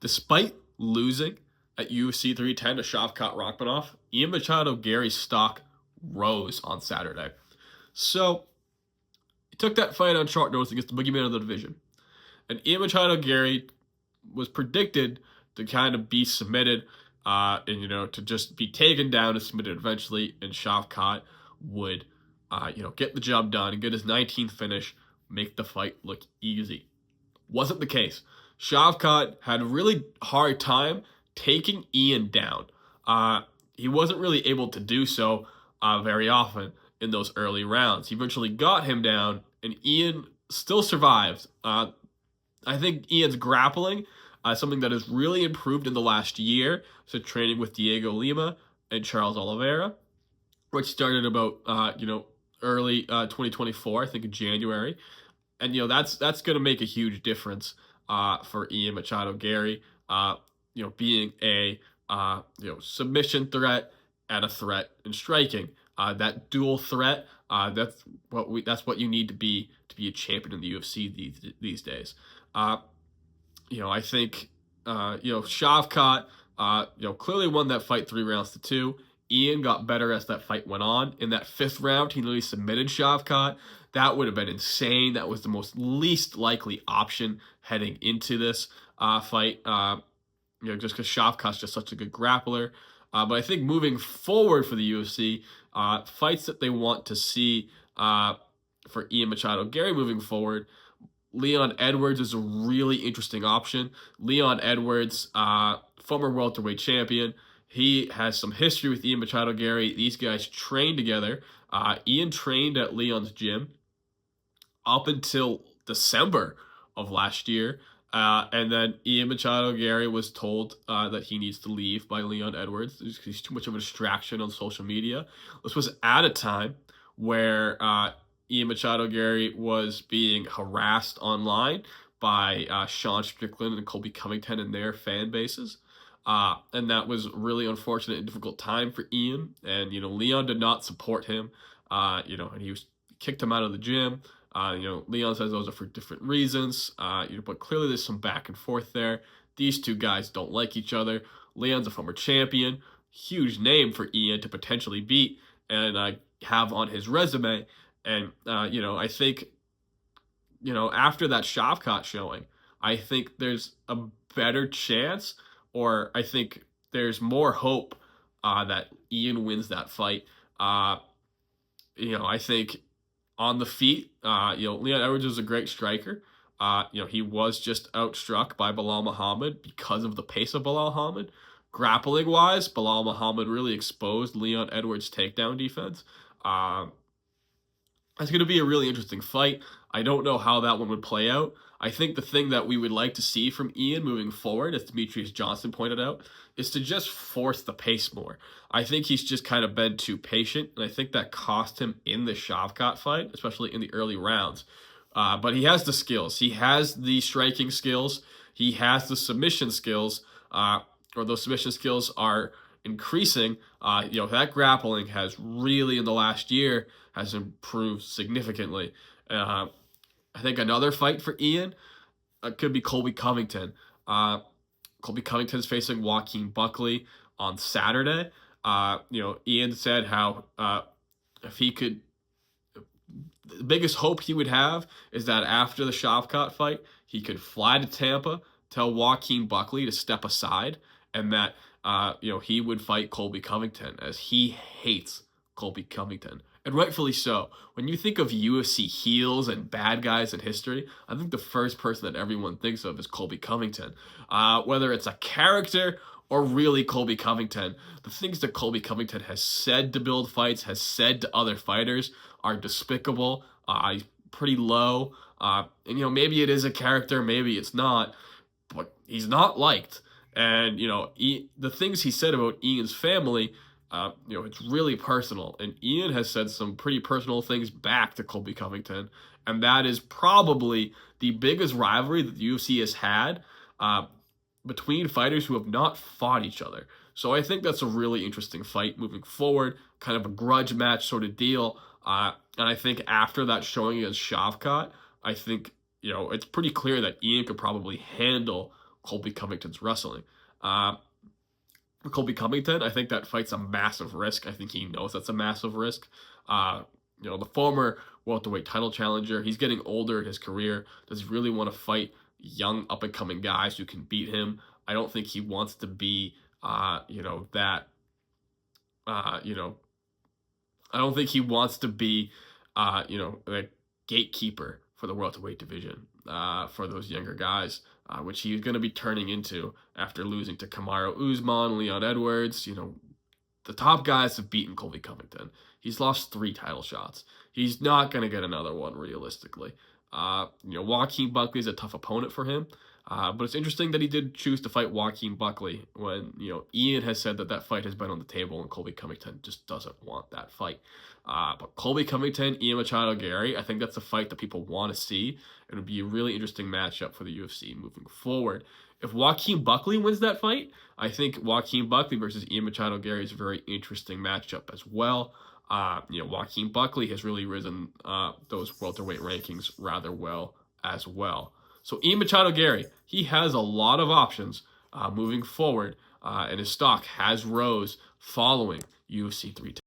Despite losing at UFC 310 to Shavkat Rakhmonov, Ian Machado Garry's stock rose on Saturday. So he took that fight on short notice against the boogeyman of the division. And Ian Machado Garry was predicted to kind of be submitted and, to just be taken down and submitted eventually. And Shavkat would, get the job done and get his 19th finish, make the fight look easy. Wasn't the case. Shavkat had a really hard time taking Ian down. He wasn't really able to do so very often in those early rounds. He eventually got him down, and Ian still survived. I think Ian's grappling, something that has really improved in the last year, so training with Diego Lima and Charles Oliveira, which started about early 2024, I think in January, and that's going to make a huge difference for Ian Machado Garry, being a submission threat and a threat in striking. That dual threat, that's what you need to be a champion in the UFC these days. I think Shavkat clearly won that fight 3-2. Ian got better as that fight went on. In that 5th round, he literally submitted Shavkat. That would have been insane. That was the most least likely option heading into this fight. Just because Shavkat's just such a good grappler. But I think moving forward for the UFC, fights that they want to see for Ian Machado Garry moving forward, Leon Edwards is a really interesting option. Leon Edwards, former welterweight champion. He has some history with Ian Machado Garry. These guys trained together. Ian trained at Leon's gym up until December of last year. And then Ian Machado Garry was told that he needs to leave by Leon Edwards. He's too much of a distraction on social media. This was at a time where Ian Machado Garry was being harassed online by Sean Strickland and Colby Covington and their fan bases. And that was really unfortunate and difficult time for Ian. And, Leon did not support him, and he kicked him out of the gym. Leon says those are for different reasons, but clearly there's some back and forth there. These two guys don't like each other. Leon's a former champion, huge name for Ian to potentially beat and have on his resume. And, I think, after that Shavkat showing, I think there's a better chance, or I think there's more hope that Ian wins that fight. I think on the feet, Leon Edwards is a great striker. He was just outstruck by Belal Muhammad because of the pace of Belal Muhammad. Grappling-wise, Belal Muhammad really exposed Leon Edwards' takedown defense. It's going to be a really interesting fight. I don't know how that one would play out. I think the thing that we would like to see from Ian moving forward, as Demetrius Johnson pointed out, is to just force the pace more. I think he's just kind of been too patient, and I think that cost him in the Shavkat fight, especially in the early rounds. But he has the skills. He has the striking skills. He has the submission skills, or those submission skills are increasing. That grappling has really, in the last year, has improved significantly. I think another fight for Ian could be Colby Covington. Colby Covington's facing Joaquin Buckley on Saturday. Ian said how if he could, the biggest hope he would have is that after the Shavkat fight, he could fly to Tampa, tell Joaquin Buckley to step aside, and that he would fight Colby Covington, as he hates Colby Covington. And rightfully so. When you think of UFC heels and bad guys in history, I think the first person that everyone thinks of is Colby Covington. Whether it's a character or really Colby Covington, the things that Colby Covington has said to build fights, has said to other fighters, are despicable. He's pretty low. And maybe it is a character, maybe it's not, but he's not liked. And, the things he said about Ian's family, it's really personal. And Ian has said some pretty personal things back to Colby Covington. And that is probably the biggest rivalry that the UFC has had between fighters who have not fought each other. So I think that's a really interesting fight moving forward, kind of a grudge match sort of deal. And I think after that showing against Shavkat, I think, it's pretty clear that Ian could probably handle Colby Covington's wrestling. For Colby Covington, I think that fight's a massive risk. I think he knows that's a massive risk. The former welterweight title challenger, he's getting older in his career. Does he really want to fight young up-and-coming guys who can beat him? I don't think he wants to be, I don't think he wants to be, a gatekeeper for the welterweight division for those younger guys, which he's going to be turning into after losing to Kamaru Usman, Leon Edwards. The top guys have beaten Colby Covington. He's lost 3 title shots. He's not going to get another one realistically. Joaquin Buckley is a tough opponent for him. But it's interesting that he did choose to fight Joaquin Buckley when, Ian has said that fight has been on the table and Colby Covington just doesn't want that fight. But Colby Covington, Ian Machado Garry, I think that's a fight that people want to see. It would be a really interesting matchup for the UFC moving forward. If Joaquin Buckley wins that fight, I think Joaquin Buckley versus Ian Machado Garry is a very interesting matchup as well. Joaquin Buckley has really risen those welterweight rankings rather well as well. So Ian Machado Garry, he has a lot of options moving forward, and his stock has rose following UFC 310.